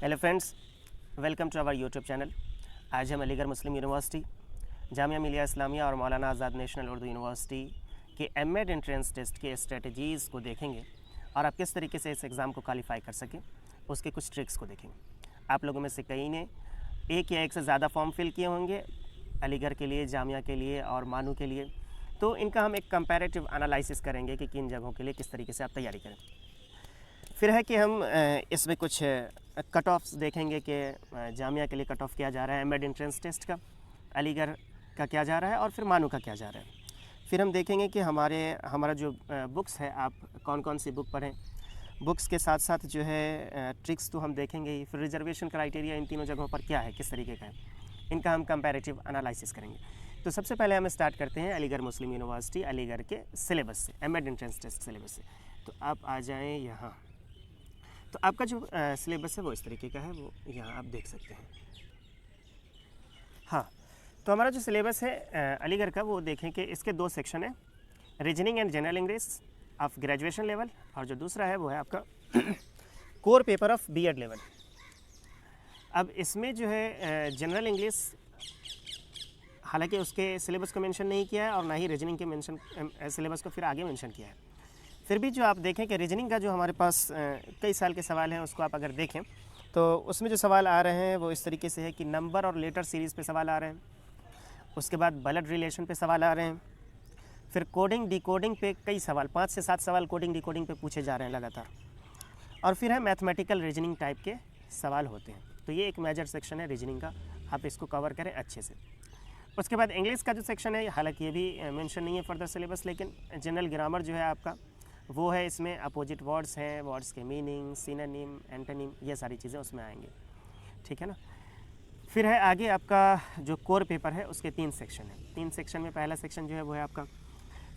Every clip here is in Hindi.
Hello friends, welcome to our YouTube channel. आज हम अलीगढ़ मुस्लिम यूनिवर्सिटी, जामिया मिलिया इस्लामिया और मौलाना आज़ाद नेशनल उर्दू यूनिवर्सिटी के एमएड एंट्रेंस टेस्ट के स्ट्रेटजीज़ को देखेंगे और आप किस तरीके से इस एग्ज़ाम को क्वालिफाई कर सकें, उसके कुछ ट्रिक्स को देखेंगे। आप लोगों में से कई ने एक या एक से ज़्यादा फॉर्म फिल किए होंगे अलीगढ़ के लिए, जामिया के लिए और मानू के लिए, तो इनका हम एक कंपैरेटिव एनालिसिस करेंगे कि किन जगहों के लिए किस तरीके से आप तैयारी करें। फिर है कि हम इसमें कुछ कट ऑफ्स देखेंगे कि जामिया के लिए कट ऑफ क्या जा रहा है, एमएड एंट्रेंस टेस्ट का, अलीगढ़ का क्या जा रहा है और फिर मानू का क्या जा रहा है। फिर हम देखेंगे कि हमारा जो बुक्स है, आप कौन कौन सी बुक पढ़ें। बुक्स के साथ साथ जो है ट्रिक्स तो हम देखेंगे ही। फिर रिजर्वेशन क्राइटेरिया इन तीनों जगहों पर क्या है, किस तरीके का है, इनका हम कंपैरेटिव एनालिसिस करेंगे। तो सबसे पहले हम स्टार्ट करते हैं अलीगढ़ मुस्लिम यूनिवर्सिटी अलीगढ़ के सिलेबस से, एमएड एंट्रेंस टेस्ट सिलेबस से। तो आप आ जाएँ यहाँ। तो आपका जो सिलेबस है वो इस तरीके का है, वो यहाँ आप देख सकते हैं। हाँ, तो हमारा जो सिलेबस है अलीगढ़ का, वो देखें कि इसके दो सेक्शन हैं, reasoning and general English of graduation level, और जो दूसरा है वो है आपका core paper of B Ed level. अब इसमें जो है जनरल इंग्लिश, हालांकि उसके सिलेबस को मेंशन नहीं किया है और ना ही रीजनिंग के सिलेबस को फिर आगे मेंशन किया है। फिर भी जो आप देखें कि रीजनिंग का जो हमारे पास कई साल के सवाल हैं, उसको आप अगर देखें तो उसमें जो सवाल आ रहे हैं वो इस तरीके से है कि नंबर और लेटर सीरीज़ पे सवाल आ रहे हैं, उसके बाद ब्लड रिलेशन पे सवाल आ रहे हैं, फिर कोडिंग डिकोडिंग पे कई सवाल, 5 से 7 सवाल कोडिंग डिकोडिंग पे पूछे जा रहे हैं लगातार, और फिर है मैथमेटिकल रीजनिंग टाइप के सवाल होते हैं। तो ये एक मेजर सेक्शन है रीजनिंग का, आप इसको कवर करें अच्छे से। उसके बाद इंग्लिश का जो सेक्शन है, हालांकि ये भी मेंशन नहीं है फर्दर सिलेबस, लेकिन जनरल ग्रामर जो है आपका वो है, इसमें अपोजिट वर्ड्स हैं, वर्ड्स के मीनिंग, सिनोनिम, एंटोनिम, ये सारी चीज़ें उसमें आएंगी, ठीक है ना। फिर है आगे आपका जो कोर पेपर है, उसके 3 सेक्शन है। 3 सेक्शन में पहला सेक्शन जो है वो है आपका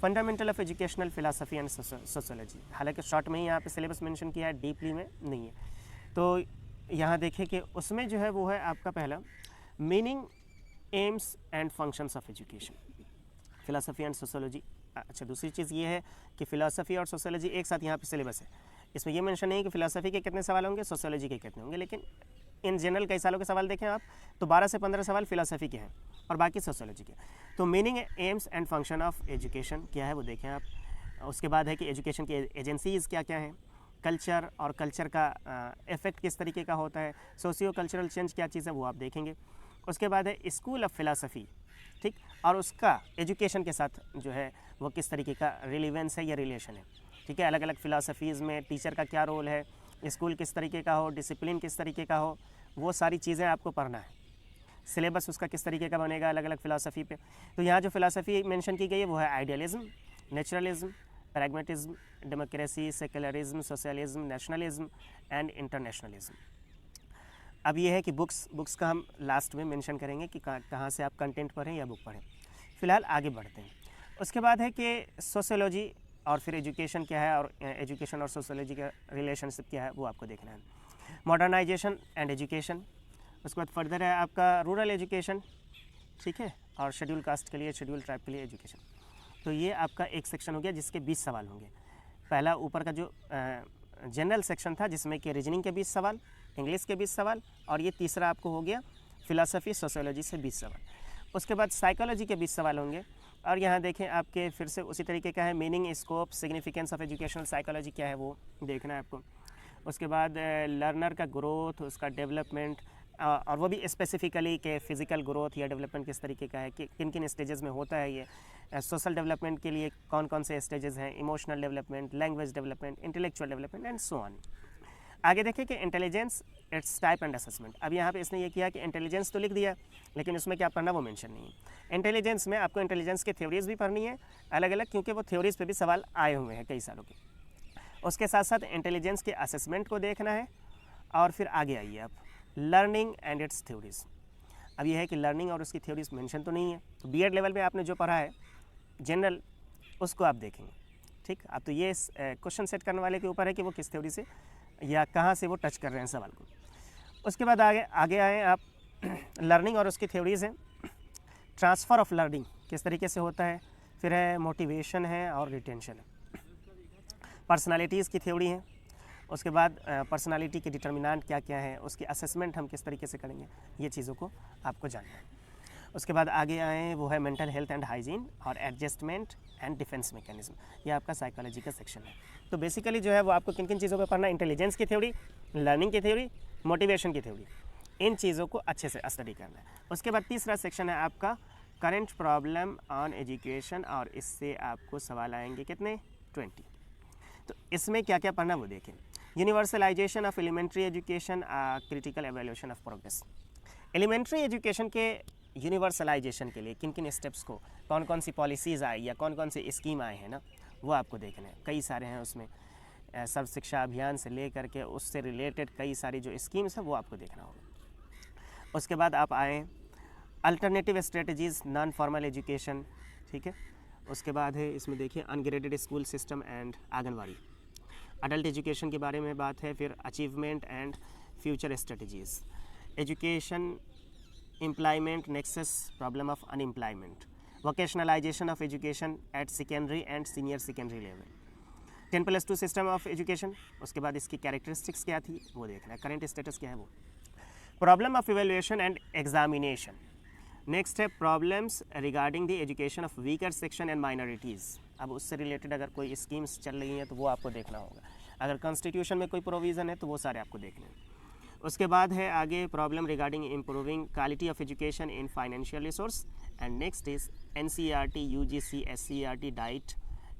fundamental of educational philosophy and sociology. हालांकि शॉर्ट में ही यहाँ पे सिलेबस मेंशन किया है, डीपली में नहीं है। तो यहाँ देखें कि उसमें जो है वो है आपका पहला meaning, AIIMS and functions of education, philosophy and sociology. अच्छा, दूसरी चीज़ ये है कि फ़िलासफ़ी और सोशोलॉजी एक साथ यहाँ पे सिलेबस है। इसमें ये मेंशन नहीं है कि फ़िलासफ़ी के कितने सवाल होंगे, सोशोलॉजी के कितने होंगे, लेकिन इन जनरल कई सालों के सवाल देखें आप तो 12 से 15 सवाल फ़िलासफ़ी के हैं और बाकी सोशोलॉजी के। तो meaning, AIIMS and function of education क्या है वो देखें आप। उसके बाद है कि एजुकेशन की एजेंसीज़ क्या क्या हैं, कल्चर और कल्चर का इफ़ेक्ट किस तरीके का होता है, सोशियो कल्चरल चेंज क्या चीज़ है वो आप देखेंगे। उसके बाद है स्कूल ऑफ फ़िलासफ़ी, ठीक, और उसका एजुकेशन के साथ जो है वो किस तरीके का रिलेवेंस है या रिलेशन है, ठीक है। अलग अलग फ़िलासफ़ीज़ में टीचर का क्या रोल है, स्कूल किस तरीके का हो, डिसिप्लिन किस तरीके का हो, वो सारी चीज़ें आपको पढ़ना है। सिलेबस उसका किस तरीके का बनेगा अलग अलग फ़िलासफ़ी पे। तो यहाँ जो फ़िलासफ़ी मेंशन की गई है वो है idealism, naturalism, pragmatism, democracy, secularism, socialism, nationalism and internationalism. अब ये है कि बुक्स का हम लास्ट में मेंशन करेंगे कि कहाँ से आप कंटेंट पढ़ें या बुक पढ़ें। फ़िलहाल आगे बढ़ते हैं। उसके बाद है कि सोशियोलॉजी और फिर एजुकेशन क्या है, और एजुकेशन और सोशियोलॉजी का रिलेशनशिप क्या है वो आपको देखना है। मॉडर्नाइजेशन एंड एजुकेशन, उसके बाद फर्दर है आपका रूरल एजुकेशन, ठीक है, और शेड्यूल कास्ट के लिए, शेड्यूल ट्राइब के लिए एजुकेशन। तो ये आपका एक सेक्शन हो गया जिसके 20 सवाल होंगे। पहला ऊपर का जो जनरल सेक्शन था जिसमें कि रीजनिंग के 20 सवाल, इंग्लिश के 20 सवाल, और ये तीसरा आपको हो गया फ़िलासफ़ी सोशियोलॉजी से 20 सवाल। उसके बाद साइकोलॉजी के 20 सवाल होंगे, और यहाँ देखें आपके फिर से उसी तरीके का है, meaning, scope, significance of educational psychology क्या है वो देखना है आपको। उसके बाद लर्नर का ग्रोथ, उसका डेवलपमेंट, और वो भी स्पेसिफिकली कि फ़िज़िकल ग्रोथ या डेवलपमेंट किस तरीके का है, कि किन किन स्टेजेस में होता है ये। सोशल डेवलपमेंट के लिए कौन कौन से स्टेजेस हैं, emotional development, language development, intellectual development and so on. आगे देखें कि intelligence, it's type and assessment. अब यहाँ पे इसने ये किया कि इंटेलिजेंस तो लिख दिया, लेकिन उसमें क्या पढ़ना वो मेंशन नहीं है। इंटेलिजेंस में आपको इंटेलिजेंस की थ्योरीज़ भी पढ़नी है अलग अलग, क्योंकि वो थ्योरीज़ पे भी सवाल आए हुए हैं कई सालों के। उसके साथ साथ इंटेलिजेंस के असेसमेंट को देखना है, और फिर आगे आइए आप, लर्निंग एंड इट्स थ्योरीज़। अब ये है कि लर्निंग और उसकी थ्योरीज़ मेंशन तो नहीं है, तो बीएड लेवल में आपने जो पढ़ा है जनरल, उसको आप देखेंगे, ठीक। अब तो ये क्वेश्चन सेट करने वाले के ऊपर है कि वो किस थ्योरी से या कहाँ से वो टच कर रहे हैं सवाल को। उसके बाद आगे आए आप, लर्निंग और उसकी थ्योरीज़ हैं। ट्रांसफ़र ऑफ लर्निंग किस तरीके से होता है, फिर है मोटिवेशन है और रिटेंशन है। पर्सनालिटीज़ की थ्योरी है, उसके बाद पर्सनालिटी के डिटर्मिनेंट क्या क्या है, उसकी असेसमेंट हम किस तरीके से करेंगे, ये चीज़ों को आपको जानना है। उसके बाद आगे आए वो है मेंटल हेल्थ एंड हाइजीन और एडजस्टमेंट एंड डिफेंस मैकेनिज्म, ये आपका साइकोलॉजी का सेक्शन है। तो बेसिकली जो है वो आपको किन किन चीज़ों पर पढ़ना है, इंटेलिजेंस की थ्योरी, लर्निंग की थ्योरी, मोटिवेशन की थ्योरी, इन चीज़ों को अच्छे से स्टडी करना है। उसके बाद तीसरा सेक्शन है आपका करंट प्रॉब्लम ऑन एजुकेशन, और इससे आपको सवाल आएंगे कितने, 20। तो इसमें क्या क्या पढ़ना वो देखें। Universalisation of elementary education, critical evaluation of progress. Elementary education के यूनिवर्सलाइजेशन के लिए किन किन स्टेप्स को, कौन कौन सी पॉलिसीज़ आई या कौन कौन से स्कीम आए हैं ना, वो आपको देखना है। कई सारे हैं उसमें, सर्व शिक्षा अभियान से ले करके उससे रिलेटेड कई सारी जो स्कीम्स हैं वो आपको देखना होगा। उसके बाद आप आए alternative strategies non formal education, ठीक है। उसके बाद है इसमें देखिए ungraded school system and anganwadi. Adult education के बारे में बात है, फिर achievement and future strategies, education employment nexus, problem of unemployment, vocationalisation of education at secondary and senior secondary level, 10+2 system of education. उसके बाद इसकी कैरेक्टरिस्टिक्स क्या थी वो देखना है, करंट स्टेटस क्या है वो, problem of evaluation and examination. Next है problems regarding the education of weaker section and minorities. अब उससे रिलेटेड अगर कोई स्कीम्स चल रही हैं तो वो आपको देखना होगा, अगर कॉन्स्टिट्यूशन में कोई प्रोविज़न है तो वो सारे आपको देखने हैं। उसके बाद है आगे problem regarding improving quality of education in financial resource, and next is NCERT, UGC, SCERT, diet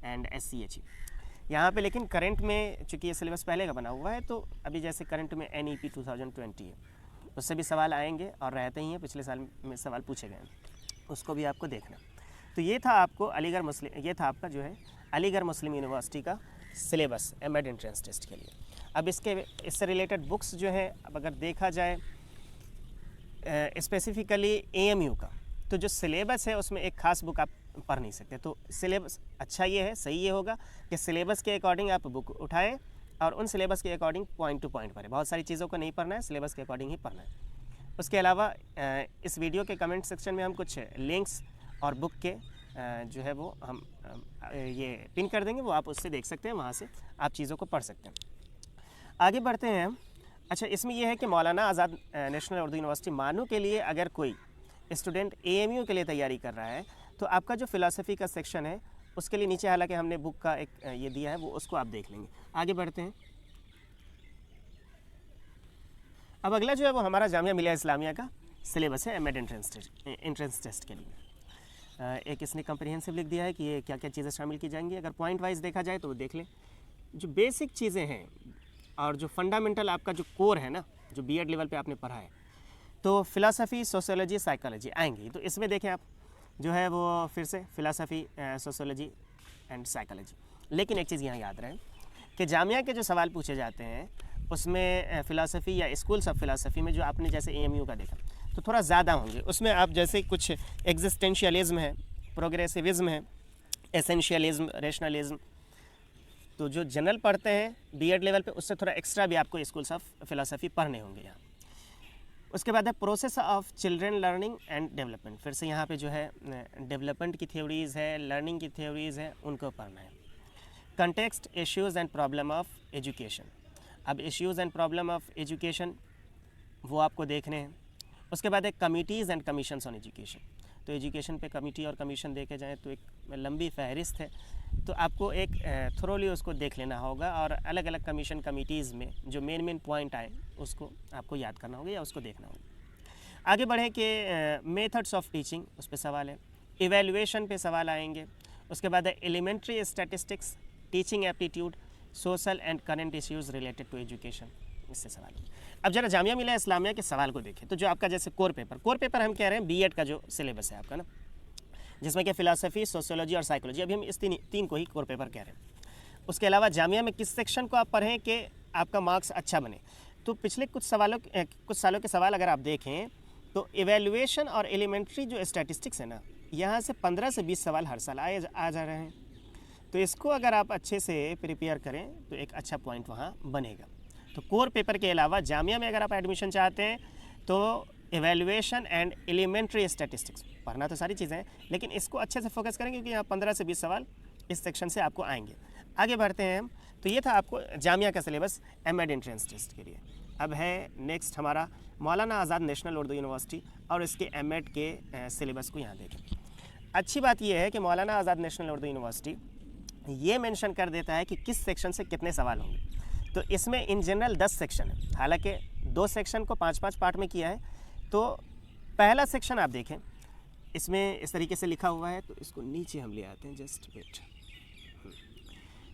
and SCHE। यहाँ पे लेकिन करंट में चूँकि ये सिलेबस पहले का बना हुआ है, तो अभी जैसे करंट में NEP 2020 है, उससे भी सवाल आएंगे और रहते ही हैं, पिछले साल में सवाल पूछे गए, उसको भी आपको देखना। तो ये था आपको अलीगढ़ मुस्लिम, ये था आपका जो है अलीगढ़ मुस्लिम यूनिवर्सिटी का सिलेबस एमएड एंट्रेंस टेस्ट के लिए। अब इससे रिलेटेड बुक्स जो है, अब अगर देखा जाए स्पेसिफिकली AMU का, तो जो सिलेबस है उसमें एक ख़ास बुक आप पढ़ नहीं सकते। तो सिलेबस अच्छा ये है, सही ये होगा कि सिलेबस के अकॉर्डिंग आप बुक उठाएं और उन सिलेबस के अकॉर्डिंग पॉइंट टू पॉइंट पढ़ें। बहुत सारी चीज़ों को नहीं पढ़ना है, सिलेबस के अकॉर्डिंग ही पढ़ना है। उसके अलावा इस वीडियो के कमेंट सेक्शन में हम कुछ लिंक्स और बुक के जो है वो हम ये पिन कर देंगे, वो आप उससे देख सकते हैं, वहाँ से आप चीज़ों को पढ़ सकते हैं। आगे बढ़ते हैं। अच्छा, इसमें यह है कि मौलाना आज़ाद नेशनल उर्दू यूनिवर्सिटी मानू के लिए अगर कोई स्टूडेंट AMU के लिए तैयारी कर रहा है, तो आपका जो फ़िलासफ़ी का सेक्शन है उसके लिए नीचे हालांकि हमने बुक का एक ये दिया है, वो उसको आप देख लेंगे। आगे बढ़ते हैं। अब अगला जो है वो हमारा जामिया मिलिया इस्लामिया का सिलेबस है एमएड एंट्रेंस टेस्ट के लिए। एक इसने कम्प्रिहेंसिव लिख दिया है कि ये क्या क्या चीज़ें शामिल की जाएंगी। अगर पॉइंट वाइज देखा जाए तो वो देख लें, जो बेसिक चीज़ें हैं और जो फंडामेंटल आपका जो कोर है ना, जो B.Ed लेवल पे आपने पढ़ा है, तो फ़िलासफ़ी, सोशियोलॉजी, साइकोलॉजी आएंगी। तो इसमें देखें आप जो है वो फिर से फ़िलासफ़ी, सोशियोलॉजी एंड साइकोलॉजी। लेकिन एक चीज़ यहाँ याद रहे कि जामिया के जो सवाल पूछे जाते हैं उसमें फ़िलासफ़ी या स्कूल्स ऑफ फ़िलासफ़ी में जो आपने जैसे AMU का देखा तो थोड़ा ज़्यादा होंगे। उसमें आप जैसे कुछ एग्जिस्टेंशियलिज़्म है, प्रोग्रेसिविज़्म है, एसेंशियलिज़्म, रेशनलिज़्म, तो जो जनरल पढ़ते हैं B.Ed लेवल पे उससे थोड़ा एक्स्ट्रा भी आपको स्कूल्स ऑफ फ़िलासफ़ी पढ़ने होंगे यहाँ। उसके बाद है process of children learning and development. फिर से यहाँ पे जो है डेवलपमेंट की थ्योरीज़ है, लर्निंग की थ्योरीज़ है, उनको पढ़ना है। Context, issues and problem of education. अब issues and problem of education वो आपको देखने हैं। उसके बाद है committees and commissions on education. तो एजुकेशन पे कमिटी और कमीशन देखे जाएँ तो एक लंबी फहरिस्त है, तो आपको एक थोरोली उसको देख लेना होगा और अलग अलग कमीशन कमिटीज़ में जो मेन पॉइंट आए उसको आपको याद करना होगा या उसको देखना होगा। आगे बढ़े कि मेथड्स ऑफ टीचिंग, उस पर सवाल है। इवेल्युएशन पे सवाल आएंगे। उसके बाद है elementary statistics, teaching aptitude, social and current issues related to education, इससे सवाल है। अब जरा जामिया मिलिया इस्लामिया के सवाल को देखें तो जो आपका जैसे कोर पेपर हम कह रहे हैं B.Ed का जो सिलेबस है आपका ना, जिसमें कि फ़िलासफ़ी, सोशियोलॉजी और साइकोलॉजी, अभी हम इस तीन को ही कोर पेपर कह रहे हैं। उसके अलावा जामिया में किस सेक्शन को आप पढ़ें कि आपका मार्क्स अच्छा बने, तो पिछले कुछ सालों के सवाल अगर आप देखें तो इवेल्युएशन और एलिमेंट्री जो स्टैटिस्टिक्स है ना, यहाँ से 15 से 20 सवाल हर साल आ जा रहे हैं। तो इसको अगर आप अच्छे से प्रिपेयर करें तो एक अच्छा पॉइंट वहाँ बनेगा। तो कोर पेपर के अलावा जामिया में अगर आप एडमिशन चाहते हैं तो इवेल्युएशन एंड एलिमेंट्री स्टैटिस्टिक्स पढ़ना तो सारी चीज़ें हैं, लेकिन इसको अच्छे से फोकस करेंगे क्योंकि यहाँ 15 से 20 सवाल इस सेक्शन से आपको आएंगे। आगे बढ़ते हैं हम, तो तो ये था आपको जामिया का सिलेबस एमएड एंट्रेंस टेस्ट के लिए। अब है नेक्स्ट हमारा मौलाना आज़ाद नेशनल उर्दू यूनिवर्सिटी और इसके एमएड के सिलेबस को यहाँ देखें। अच्छी बात यह है कि मौलाना आज़ाद नेशनल उर्दू यूनिवर्सिटी ये मेंशन कर देता है कि किस सेक्शन से कितने सवाल होंगे। तो इसमें इन जनरल 10 सेक्शन है, हालांकि 2 सेक्शन को 5-5 पार्ट में किया है। तो पहला सेक्शन आप देखें, इसमें इस तरीके से लिखा हुआ है, तो इसको नीचे हम ले आते हैं, जस्ट वेट।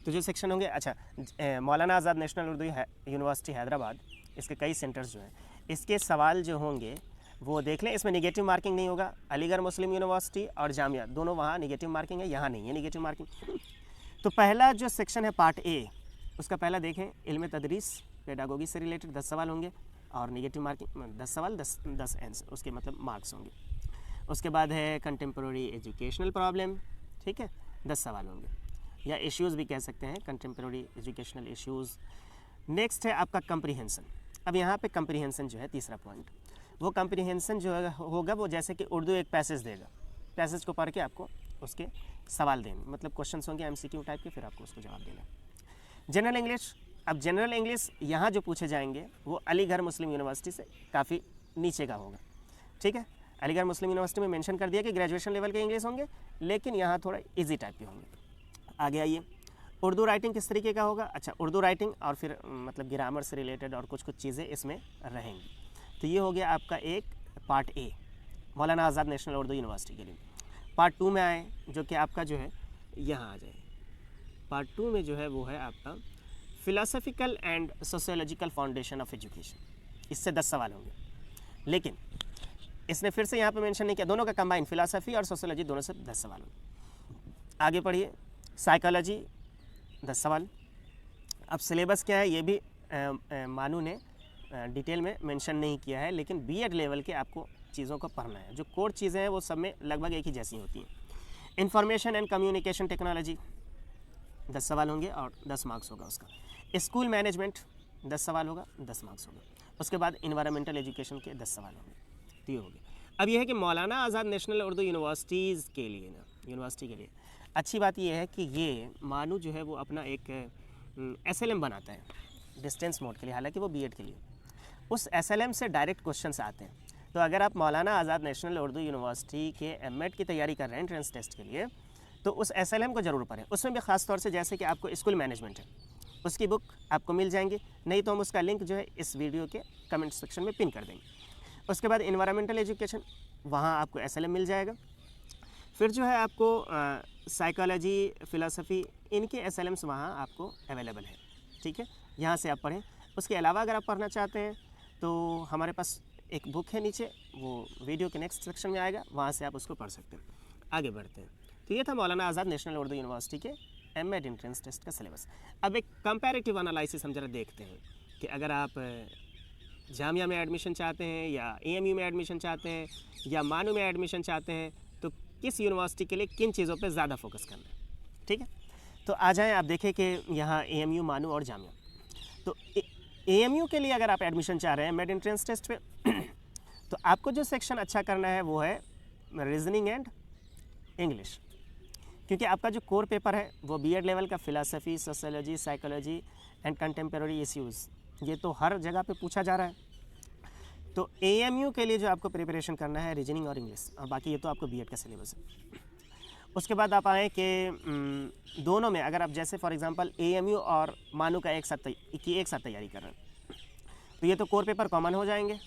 तो जो सेक्शन होंगे, अच्छा मौलाना आज़ाद नेशनल उर्दू यूनिवर्सिटी हैदराबाद, इसके कई सेंटर्स जो हैं, इसके सवाल जो होंगे वो देख लें। इसमें निगेटिव मार्किंग नहीं होगा। अलीगढ़ मुस्लिम यूनिवर्सिटी और जामिया दोनों वहाँ निगेटिव मार्किंग है, यहाँ नहीं है निगेटिव मार्किंग। तो पहला जो सेक्शन है पार्ट ए, उसका पहला देखें, इल्म तदरीस पेडागोगी से रिलेटेड 10 सवाल होंगे और निगेटिव मार्किंग 10 सवाल 10 आंसर, उसके मतलब मार्क्स होंगे। उसके बाद है कंटेम्प्रेरी एजुकेशनल प्रॉब्लम, ठीक है, 10 सवाल होंगे, या इश्यूज़ भी कह सकते हैं, कंटेम्प्रेरी एजुकेशनल इश्यूज़। नेक्स्ट है आपका कंप्रीहेंसन। अब यहाँ पे कंप्रीहेंसन जो है तीसरा पॉइंट, वो कंप्रीहेंसन जो होगा वो जैसे कि उर्दू एक पैसेज देगा, पैसेज को पढ़ के आपको उसके सवाल देने, मतलब क्वेश्चंस होंगे एमसीक्यू टाइप के, फिर आपको उसको जवाब देना। जनरल इंग्लिश, अब जनरल इंग्लिश यहाँ जो पूछे जाएंगे वो अलीगढ़ मुस्लिम यूनिवर्सिटी से काफ़ी नीचे का होगा, ठीक है। अलीगढ़ मुस्लिम यूनिवर्सिटी में मेंशन कर दिया कि ग्रेजुएशन लेवल के इंग्लिश होंगे, लेकिन यहाँ थोड़ा इजी टाइप के होंगे। आगे आइए, उर्दू राइटिंग किस तरीके का होगा। अच्छा, उर्दू राइटिंग और फिर मतलब ग्रामर से रिलेटेड और कुछ चीज़ें इसमें रहेंगी। तो ये हो गया आपका एक part A Maulana Azad national Urdu university के लिए। पार्ट 2 में आए, जो कि आपका जो है यहाँ आ जाए। पार्ट 2 में जो है वो है आपका philosophical and sociological foundation of education. इससे 10 सवाल होंगे, लेकिन इसने फिर से यहाँ पे मेंशन नहीं किया, दोनों का कंबाइन फ़िलासफ़ी और सोशियोलॉजी दोनों से 10 सवाल होंगे। आगे पढ़िए, साइकोलॉजी 10 सवाल। अब सिलेबस क्या है ये भी मानू ने डिटेल में मेंशन नहीं किया है, लेकिन बीएड लेवल के आपको चीज़ों को पढ़ना है। जो कोर चीज़ें हैं वो सब में लगभग एक ही जैसी होती हैं। इंफॉर्मेशन एंड कम्युनिकेशन टेक्नोलॉजी 10 सवाल होंगे और 10 मार्क्स होगा उसका। स्कूल मैनेजमेंट 10 सवाल होगा, 10 मार्क्स होगा। उसके बाद इन्वायरमेंटल एजुकेशन के 10 सवाल होंगे, तो ये हो गया। अब ये है कि मौलाना आज़ाद नेशनल उर्दू यूनिवर्सिटीज़ के लिए ना, यूनिवर्सिटी के लिए अच्छी बात ये है कि ये मानू जो है वो अपना एक एसएलएम बनाता है डिस्टेंस मोड के लिए, हालांकि वो बीएड के लिए। उस एसएलएम से डायरेक्ट क्वेश्चंस आते हैं। तो अगर आप मौलाना आज़ाद नेशनल उर्दू यूनिवर्सिटी के एमएड की तैयारी कर रहे हैं एंट्रेंस टेस्ट के लिए, तो उस एसएलएम को ज़रूर पढ़ें। उसमें भी ख़ास तौर से जैसे कि आपको स्कूल मैनेजमेंट है, उसकी बुक आपको मिल जाएंगी, नहीं तो हम उसका लिंक जो है इस वीडियो के कमेंट सेक्शन में पिन कर देंगे। उसके बाद इन्वायरमेंटल एजुकेशन, वहाँ आपको एसएलएम मिल जाएगा। फिर जो है आपको साइकोलॉजी, फ़िलासफ़ी, इनके एसएलएम्स वहाँ आपको अवेलेबल है, ठीक है, यहाँ से आप पढ़ें। उसके अलावा अगर आप पढ़ना चाहते हैं तो हमारे पास एक बुक है नीचे, वो वीडियो के नेक्स्ट सेक्शन में आएगा, वहाँ से आप उसको पढ़ सकते हैं। आगे बढ़ते हैं। तो ये था मौलाना आज़ाद नेशनल उर्दू यूनिवर्सिटी के एमएड एंट्रेंस टेस्ट का सिलेबस। अब एक कंपैरेटिव एनालिसिस हम जरा देखते हैं कि अगर आप जामिया में एडमिशन चाहते हैं या एएमयू में एडमिशन चाहते हैं या मानू में एडमिशन चाहते हैं, तो किस यूनिवर्सिटी के लिए किन चीज़ों पे ज़्यादा फोकस करना है, ठीक है। तो आ जाएं, आप देखें कि यहाँ एएमयू, मानू और जामिया। तो एएमयू के लिए अगर आप एडमिशन चाह रहे हैं एमएड एंट्रेंस टेस्ट पे तो आपको जो सेक्शन अच्छा करना है वो है रीजनिंग एंड इंग्लिश, क्योंकि आपका जो कोर पेपर है वो बीएड लेवल का philosophy, sociology, psychology and contemporary issues, ये तो हर जगह पे पूछा जा रहा है। तो एएमयू के लिए जो आपको प्रिपरेशन करना है रीजनिंग और इंग्लिश, और बाकी ये तो आपको बीएड का सिलेबस है। उसके बाद आप आएँ कि दोनों में अगर आप जैसे फॉर एग्जांपल एएमयू और मानू का एक साथ तैयारी कर रहे हैं, तो ये तो कोर पेपर कॉमन हो जाएंगे।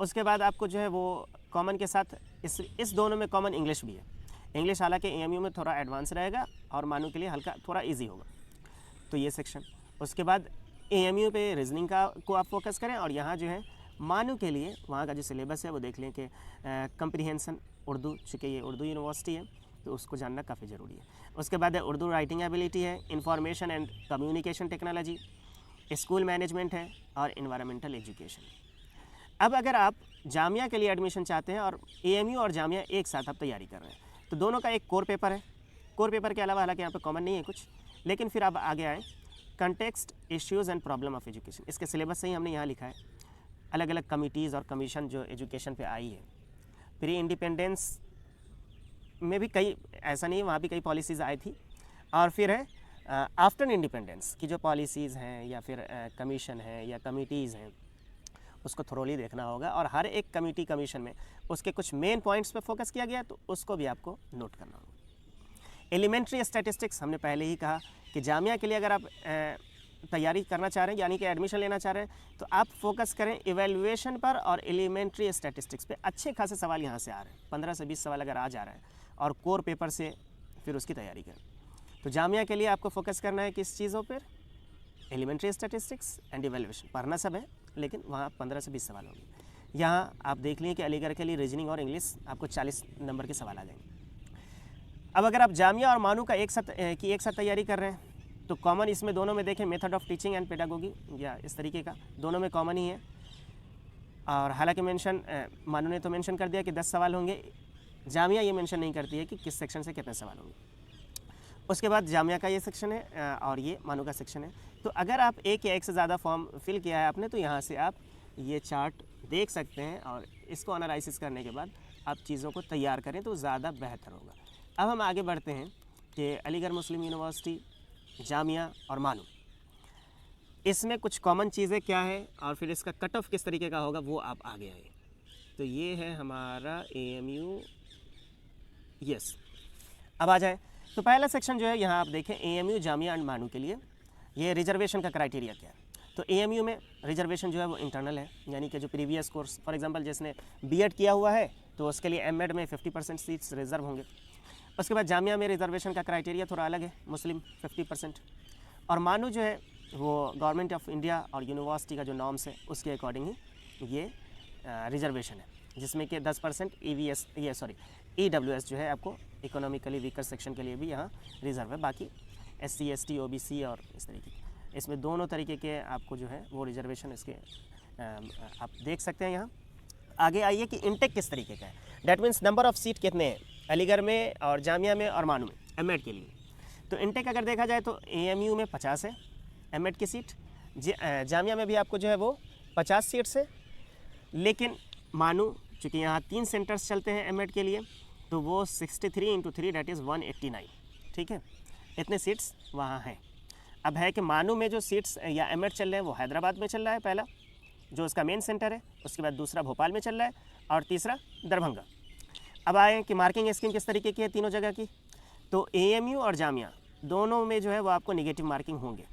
उसके बाद आपको जो है वो कॉमन के साथ इस दोनों में कॉमन इंग्लिश भी है। इंग्लिश हालांकि एएमयू में थोड़ा एडवांस रहेगा और मानू के लिए हल्का थोड़ा इजी होगा, तो ये सेक्शन। उसके बाद एएमयू पे रीजनिंग को आप फोकस करें, और यहाँ जो है मानू के लिए वहाँ का जो सिलेबस है वो देख लें कि कंप्रीहेंसन उर्दू, चूँकि ये उर्दू यूनिवर्सिटी है तो उसको जानना काफ़ी ज़रूरी है। उसके बाद है उर्दू राइटिंग एबिलिटी है, information and communication technology, school management है और इन्वायरमेंटल एजुकेशन। अब अगर आप जामिया के लिए एडमिशन चाहते हैं और एएमयू और जामिया एक साथ आप तैयारी कर रहे हैं, तो दोनों का एक कोर पेपर है। कोर पेपर के अलावा हालांकि यहाँ पे कॉमन नहीं है कुछ, लेकिन फिर आप आगे आए context, issues and problem of education. इसके सिलेबस से ही हमने यहाँ लिखा है, अलग अलग कमिटीज़ और कमीशन जो एजुकेशन पे आई है। प्री इंडिपेंडेंस में भी कई, ऐसा नहीं है, वहाँ भी कई पॉलिसीज़ आई थी। और फिर है आफ्टर इंडिपेंडेंस की जो पॉलिसीज़ हैं या फिर कमीशन है या कमिटीज़ हैं, उसको थोरोली देखना होगा और हर एक कमेटी कमीशन में उसके कुछ मेन पॉइंट्स पे फोकस किया गया, तो उसको भी आपको नोट करना होगा। एलिमेंट्री स्टैटिस्टिक्स हमने पहले ही कहा कि जामिया के लिए अगर आप तैयारी करना चाह रहे हैं यानी कि एडमिशन लेना चाह रहे हैं, तो आप फोकस करें इवैल्यूएशन पर और एलिमेंट्री स्टैटिस्टिक्स पे। अच्छे खासे सवाल यहाँ से आ रहे हैं, 15 से 20 सवाल अगर आ जा रहे हैं, और कोर पेपर से फिर उसकी तैयारी करें। तो जामिया के लिए आपको फोकस करना है किस चीज़ों पर? Elementary statistics and evaluation. पढ़ना सब है, लेकिन वहाँ 15 से 20 सवाल होंगे। यहाँ आप देख लीजिए कि अलीगढ़ के लिए रीजनिंग और इंग्लिश आपको 40 नंबर के सवाल आ जाएंगे। अब अगर आप जामिया और मानू का एक साथ तैयारी कर रहे हैं, तो कॉमन इसमें दोनों में देखें method of teaching and pedagogy, या इस तरीके का दोनों में कॉमन ही है। और हालांकि मेंशन मानू ने तो मेंशन कर दिया कि 10 सवाल होंगे, जामिया ये मेंशन नहीं करती है कि किस सेक्शन से कितने सवाल होंगे। उसके बाद जामिया का ये सेक्शन है और ये मानू का सेक्शन है। तो अगर आप एक या एक से ज़्यादा फॉर्म फिल किया है आपने, तो यहाँ से आप ये चार्ट देख सकते हैं और इसको एनालिसिस करने के बाद आप चीज़ों को तैयार करें तो ज़्यादा बेहतर होगा। अब हम आगे बढ़ते हैं कि अलीगढ़ मुस्लिम यूनिवर्सिटी, जामिया और मानू, इसमें कुछ कॉमन चीज़ें क्या है और फिर इसका कट ऑफ किस तरीके का होगा, वो आप आगे आए। तो ये है हमारा AMU। यस, अब आ जाए तो पहला सेक्शन जो है यहाँ आप देखें AMU, जामिया एंड मानू के लिए ये रिजर्वेशन का क्राइटेरिया क्या है। तो AMU में रिजर्वेशन जो है वो इंटरनल है, यानी कि जो प्रीवियस कोर्स, फॉर एग्जांपल जिसने B.Ed किया हुआ है तो उसके लिए M.Ed में 50% सीट्स रिजर्व होंगे। उसके बाद जामिया में रिजर्वेशन का क्राइटेरिया थोड़ा अलग है, मुस्लिम 50%। और मानू जो है वो गवर्नमेंट ऑफ इंडिया और यूनिवर्सिटी का जो नॉर्म्स है उसके अकॉर्डिंग ही ये रिजर्वेशन है, जिसमें कि 10% EWS जो है आपको इकोनॉमिकली वीकर सेक्शन के लिए भी यहाँ रिजर्व है। बाकी SC ST OBC और इस तरीके के, इसमें दोनों तरीके के आपको जो है वो रिजर्वेशन इसके आप देख सकते हैं। यहाँ आगे आइए कि इनटेक किस तरीके का है, that means number of seat कितने हैं अलीगढ़ में और जामिया में और मानू में M.Ed के लिए। तो इनटेक अगर देखा जाए तो AMU में 50 है M.Ed की सीट, जामिया में भी आपको जो है वो 50 सीट्स है, लेकिन मानू चूँकि यहाँ 3 सेंटर्स चलते हैं M.Ed के लिए, तो वो 63 × 3 डैट इज़ 189, ठीक है, इतने सीट्स वहाँ हैं। अब है कि मानू में जो सीट्स या M.Ed चल रहे हैं वो हैदराबाद में चल रहा है पहला, जो उसका मेन सेंटर है, उसके बाद दूसरा भोपाल में चल रहा है और तीसरा दरभंगा। अब आए कि मार्किंग स्कीम किस तरीके की है तीनों जगह की। तो AMU और जामिया दोनों में जो है वो आपको नेगेटिव मार्किंग होंगे,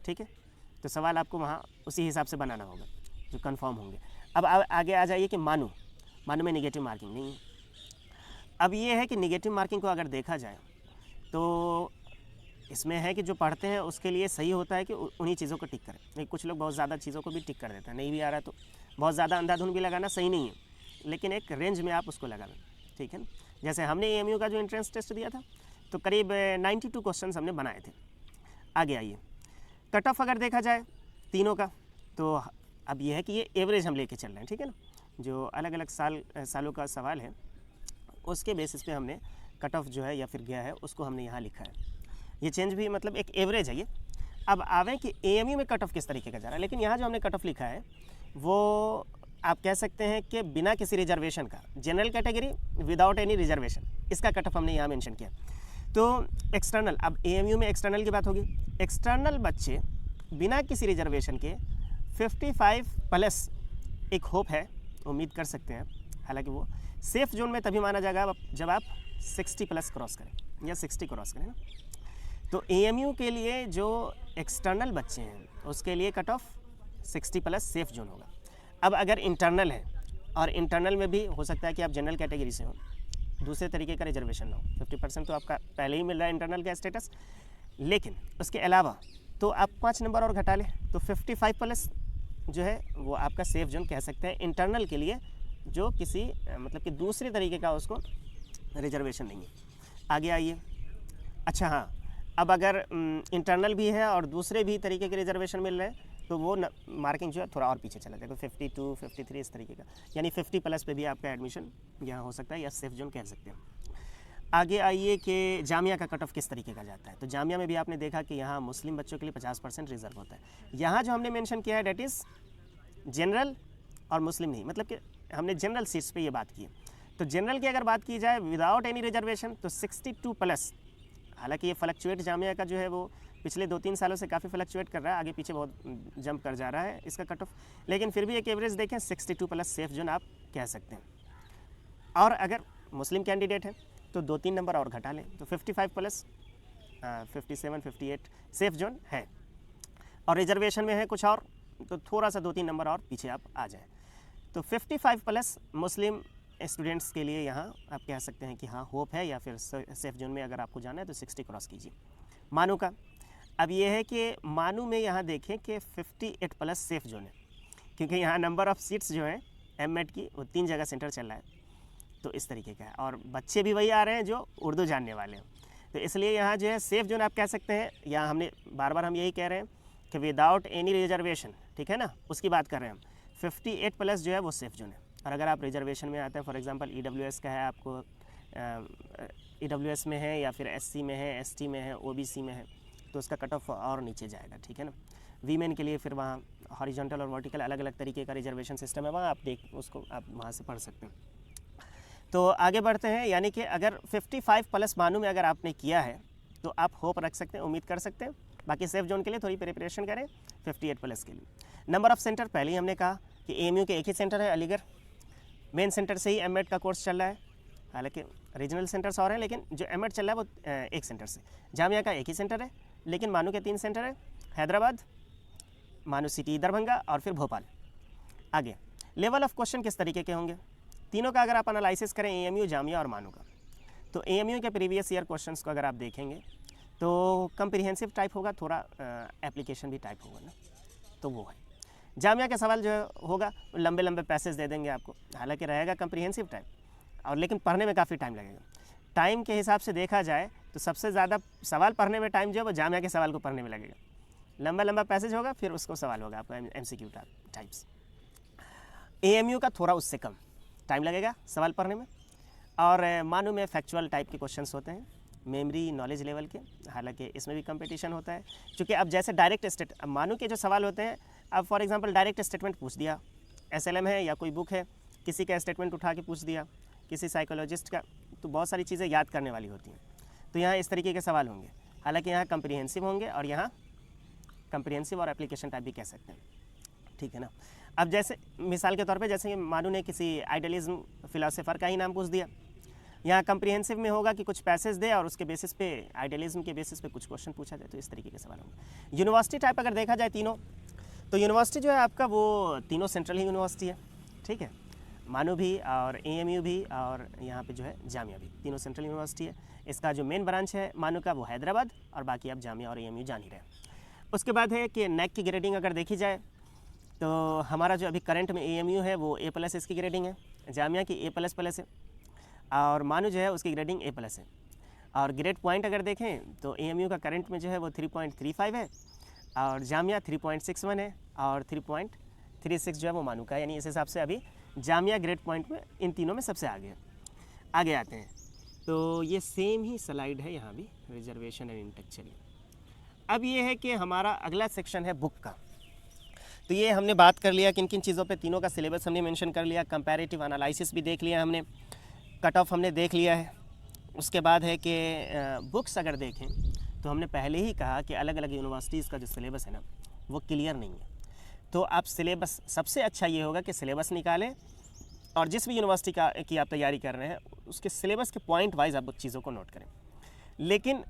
ठीक है। तो सवाल आपको वहाँ उसी हिसाब से बनाना होगा जो कंफर्म होंगे। अब आगे आ जाइए कि मानू में नेगेटिव मार्किंग नहीं है। अब ये है कि नेगेटिव मार्किंग को अगर देखा जाए तो इसमें है कि जो पढ़ते हैं उसके लिए सही होता है कि उन्हीं चीज़ों को टिक करें। नहीं, कुछ लोग बहुत ज़्यादा चीज़ों को भी टिक कर देते हैं, नहीं भी आ रहा तो बहुत ज़्यादा अंधाधुन भी लगाना सही नहीं है, लेकिन एक रेंज में आप उसको लगा लें, ठीक है ना। जैसे हमने AMU का जो एंट्रेंस टेस्ट दिया था तो करीब 92 क्वेश्चन हमने बनाए थे। आगे आइए, कट ऑफ अगर देखा जाए तीनों का, तो अब ये है कि ये एवरेज हम लेके चल रहे हैं, ठीक है ना। जो अलग अलग सालों का सवाल है उसके बेसिस पे हमने कट ऑफ जो है या फिर गया है उसको हमने यहाँ लिखा है। ये चेंज भी मतलब एक एवरेज है ये। अब आवें कि AMU में कट ऑफ किस तरीके का जा रहा है, लेकिन यहाँ जो हमने कट ऑफ लिखा है वो आप कह सकते हैं कि बिना किसी रिजर्वेशन का, general category without any reservation, इसका कट ऑफ हमने यहाँ मेंशन किया। तो एक्सटर्नल, अब AMU में एक्सटर्नल की बात होगी, एक्सटर्नल बच्चे बिना किसी रिजर्वेशन के 55+ एक होप है, उम्मीद कर सकते हैं। हालांकि वो सेफ जोन में तभी माना जाएगा जब आप 60+ क्रॉस करें या 60 क्रॉस करें ना। तो AMU के लिए जो एक्सटर्नल बच्चे हैं उसके लिए कट ऑफ 60+ सेफ जोन होगा। अब अगर इंटरनल है, और इंटरनल में भी हो सकता है कि आप जनरल कैटेगरी से हो, दूसरे तरीके का रिजर्वेशन ना हो, 50% तो आपका पहले ही मिल रहा है इंटरनल का स्टेटस, लेकिन उसके अलावा तो आप 5 नंबर और घटा लें तो 55+ जो है वो आपका सेफ जोन कह सकते हैं इंटरनल के लिए, जो किसी मतलब कि दूसरे तरीके का उसको रिजर्वेशन नहीं है। आगे आइए, अच्छा हाँ, अब अगर इंटरनल भी है और दूसरे भी तरीके के रिजर्वेशन मिल रहे हैं तो वो मार्किंग जो है थोड़ा और पीछे चला जाएगा, 52, 53 इस तरीके का, यानी 50+ पे भी आपका एडमिशन यहाँ हो सकता है या सेफ जोन कह सकते हैं। आगे आइए कि जामिया का कट ऑफ किस तरीके का जाता है। तो जामिया में भी आपने देखा कि यहाँ मुस्लिम बच्चों के लिए 50% रिजर्व होता है। यहाँ जो हमने मेंशन किया है डेट इज़ जनरल और मुस्लिम नहीं, मतलब कि हमने जनरल सीट्स पे ये बात की है। तो जनरल की अगर बात की जाए विदाउट एनी रिजर्वेशन तो 62+, हालांकि ये फ्लक्चुएट जामिया का जो है वो पिछले 2-3 सालों से काफ़ी फ्लक्चुएट कर रहा है, आगे पीछे बहुत जंप कर जा रहा है इसका कट ऑफ, लेकिन फिर भी एक एवरेज देखें 62 प्लस सेफ जोन आप कह सकते हैं। और अगर मुस्लिम कैंडिडेट है तो 2-3 नंबर और घटा लें तो 55 प्लस 57, 58 सेफ जोन है। और रिजर्वेशन में है कुछ और तो थोड़ा सा 2-3 नंबर और पीछे आप आ जाएँ। तो 55 प्लस मुस्लिम स्टूडेंट्स के लिए यहाँ आप कह सकते हैं कि हाँ होप है, या फिर सेफ जोन में अगर आपको जाना है तो 60 क्रॉस कीजिए। मानू का अब ये है कि मानू में यहाँ देखें कि 58 प्लस सेफ जोन है, क्योंकि यहाँ नंबर ऑफ़ सीट्स जो है एमएड की वो 3 जगह सेंटर चल रहा है, तो इस तरीके का है। और बच्चे भी वही आ रहे हैं जो उर्दू जानने वाले हैं, तो इसलिए यहाँ जो है सेफ जोन आप कह सकते हैं। यहाँ हमने बार बार हम यही कह रहे हैं कि विदाउट एनी रिजर्वेशन, ठीक है ना, उसकी बात कर रहे हैं हम। 58 प्लस जो है वो सेफ जोन है। और अगर आप रिजर्वेशन में आते हैं, फॉर एग्जांपल ईडब्ल्यूएस का है, आपको ईडब्ल्यूएस में है या फिर एससी में है, एसटी में है, ओबीसी में है, तो उसका कट ऑफ और नीचे जाएगा, ठीक है ना। वीमेन के लिए फिर वहाँ हॉरिजॉन्टल और वर्टिकल अलग अलग तरीके का रिजर्वेशन सिस्टम है, वहाँ आप देख उसको आप वहाँ से पढ़ सकते हैं। तो आगे बढ़ते हैं, यानी कि अगर 55 प्लस मानू में अगर आपने किया है तो आप होप रख सकते हैं, उम्मीद कर सकते हैं। बाकी सेफ जोन के लिए थोड़ी प्रिपरेशन करें 58 प्लस के लिए। नंबर ऑफ़ सेंटर पहले ही हमने कहा कि एएमयू के एक ही सेंटर है, अलीगढ़। मेन सेंटर से ही एमएड का कोर्स चल रहा है, हालांकि रीजनल सेंटर्स और हैं, लेकिन जो एमएड चल रहा है वो एक सेंटर से। जामिया का एक ही सेंटर है, लेकिन मानू के 3 सेंटर है, हैदराबाद, मानू सिटी दरभंगा और फिर भोपाल। आगे लेवल ऑफ क्वेश्चन किस तरीके के होंगे, तीनों का अगर आप एनालिसिस करें, एएमयू, जामिया और मानू का, तो एएमयू के प्रीवियस ईयर क्वेश्चंस को अगर आप देखेंगे तो कम्प्रीहेंसिव टाइप होगा, थोड़ा एप्लीकेशन भी टाइप होगा ना, तो वो है। जामिया का सवाल जो होगा लंबे लंबे पैसेज दे देंगे आपको, हालांकि रहेगा कम्प्रीहेंसिव टाइप, और लेकिन पढ़ने में काफ़ी टाइम लगेगा। टाइम के हिसाब से देखा जाए तो सबसे ज़्यादा सवाल पढ़ने में टाइम जो है वो जामिया के सवाल को पढ़ने में लगेगा। लंबा लंबा पैसेज होगा, फिर उसको सवाल होगा आपका एमसीक्यू टाइप्स। एएमयू का थोड़ा उससे कम टाइम लगेगा सवाल पढ़ने में। और मानू में फैक्चुअल टाइप के क्वेश्चंस होते हैं, मेमोरी नॉलेज लेवल के, हालांकि इसमें भी कंपटीशन होता है, क्योंकि अब जैसे डायरेक्ट मानू के जो सवाल होते हैं, अब फॉर एग्जांपल डायरेक्ट स्टेटमेंट पूछ दिया, एसएलएम है या कोई बुक है, किसी का स्टेटमेंट उठा के पूछ दिया, किसी साइकोलॉजिस्ट का, तो बहुत सारी चीज़ें याद करने वाली होती हैं। तो यहाँ इस तरीके के सवाल होंगे, हालांकि यहाँ कम्प्रीहेंसिव होंगे और यहाँ कम्प्रीहेंसिव और एप्लीकेशन टाइप भी कह सकते हैं, ठीक है ना। अब जैसे मिसाल के तौर पे जैसे मानू ने किसी आइडियलिज्म फिलोसोफर का ही नाम पूछ दिया, यहाँ कम्प्रीहेंसिव में होगा कि कुछ पैसेज दे और उसके बेसिस पे आइडियलिज्म के बेसिस पे कुछ क्वेश्चन पूछा जाए, तो इस तरीके के सवाल होंगे। यूनिवर्सिटी टाइप अगर देखा जाए तीनों, तो यूनिवर्सिटी जो है आपका वो तीनों सेंट्रल ही यूनिवर्सिटी है, ठीक है। मानू भी और एएमयू भी और यहाँ पे जो है जामिया भी, तीनों सेंट्रल यूनिवर्सिटी है। इसका जो मेन ब्रांच है मानू का वो हैदराबाद, और बाकी आप जामिया और एएमयू जान ही रहे हैं। उसके बाद है कि नेक की ग्रेडिंग अगर देखी जाए तो हमारा जो अभी करंट में एएमयू है वो A+ इसकी ग्रेडिंग है, जामिया की A++ है, और मानू जो है उसकी ग्रेडिंग A+ है। और ग्रेड पॉइंट अगर देखें तो एएमयू का करंट में जो है वो 3.35 है, और जामिया 3.61 है, और 3.36 जो है वो मानू का है। यानी इस हिसाब से अभी जामिया ग्रेड पॉइंट में इन तीनों में सबसे आगे है। आगे आते हैं तो ये सेम ही स्लाइड है यहाँ भी, रिजर्वेशन एंड इंटेक। चलिए अब ये है कि हमारा अगला सेक्शन है बुक का। तो ये हमने बात कर लिया किन किन चीज़ों पे, तीनों का सिलेबस हमने मेंशन कर लिया, कंपैरेटिव एनालिसिस भी देख लिया हमने, कट ऑफ हमने देख लिया है। उसके बाद है कि बुक्स अगर देखें तो हमने पहले ही कहा कि अलग अलग यूनिवर्सिटीज़ का जो सिलेबस है ना वो क्लियर नहीं है। तो आप सिलेबस, सबसे अच्छा ये होगा कि सिलेबस निकालें, और जिस भी यूनिवर्सिटी की आप तैयारी कर रहे हैं उसके सिलेबस के पॉइंट वाइज आप चीज़ों को नोट करें। लेकिन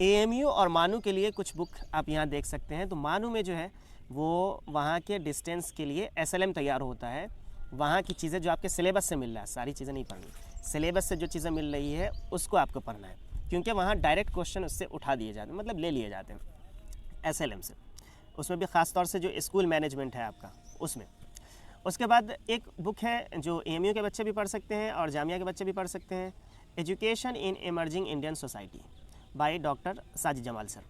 एएमयू और मानू के लिए कुछ बुक आप यहाँ देख सकते हैं। तो मानू में जो है वो वहाँ के डिस्टेंस के लिए एसएलएम तैयार होता है, वहाँ की चीज़ें जो आपके सिलेबस से मिल रहा है, सारी चीज़ें नहीं पढ़नी, सिलेबस से जो चीज़ें मिल रही है उसको आपको पढ़ना है, क्योंकि वहाँ डायरेक्ट क्वेश्चन उससे उठा दिए जाते हैं, मतलब ले लिए जाते हैं एसएलएम से। उसमें भी ख़ास तौर से जो स्कूल मैनेजमेंट है आपका उसमें। उसके बाद एक बुक है जो एएमयू के बच्चे भी पढ़ सकते हैं और जामिया के बच्चे भी पढ़ सकते हैं, education in emerging Indian society by doctor Sajid Jamal sir.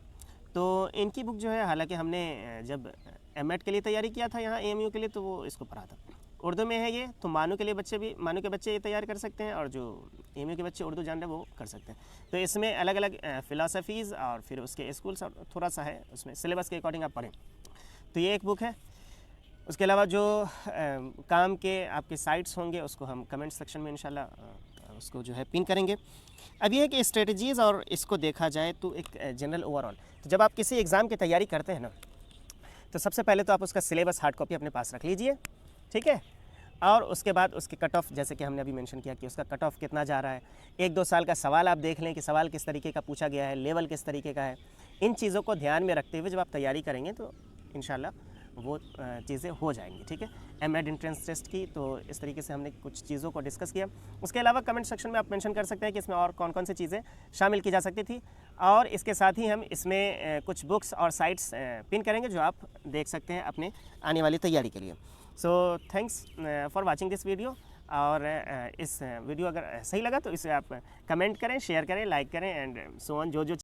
तो इनकी बुक जो है, हालांकि हमने जब एमएड के लिए तैयारी किया था यहाँ एएमयू के लिए तो वो इसको पढ़ा था, उर्दू में है ये। तो मानू के बच्चे ये तैयार कर सकते हैं, और जो एएमयू के बच्चे उर्दू जान रहे हैं वो कर सकते हैं। तो इसमें अलग अलग फ़िलासफ़ीज़ और फिर उसके स्कूल्स और थोड़ा सा है उसमें, सिलेबस के अकॉर्डिंग आप पढ़ें। तो ये एक बुक है। उसके अलावा जो काम के आपके साइट्स होंगे उसको हम कमेंट सेक्शन में इंशाल्लाह उसको जो है पिन करेंगे। अब ये है कि स्ट्रेटजीज़ और इसको देखा जाए तो एक जनरल ओवरऑल, तो जब आप किसी एग्ज़ाम की तैयारी करते हैं ना, तो सबसे पहले तो आप उसका सिलेबस हार्ड कॉपी अपने पास रख लीजिए, ठीक है। और उसके बाद उसके कट ऑफ, जैसे कि हमने अभी मेंशन किया कि उसका कट ऑफ कितना जा रहा है, 1-2 साल का सवाल आप देख लें कि सवाल किस तरीके का पूछा गया है, लेवल किस तरीके का है। इन चीज़ों को ध्यान में रखते हुए जब आप तैयारी करेंगे तो इंशाल्लाह वो चीज़ें हो जाएंगी, ठीक है। एमएड एंट्रेंस टेस्ट की तो इस तरीके से हमने कुछ चीज़ों को डिस्कस किया। उसके अलावा कमेंट सेक्शन में आप मेंशन कर सकते हैं कि इसमें और कौन कौन सी चीज़ें शामिल की जा सकती थी, और इसके साथ ही हम इसमें कुछ बुक्स और साइट्स पिन करेंगे जो आप देख सकते हैं अपने आने वाली तैयारी के लिए। So thanks for watching this video. और इस वीडियो अगर सही लगा तो इसे आप कमेंट करें, शेयर करें, लाइक करें एंड सो ऑन। जो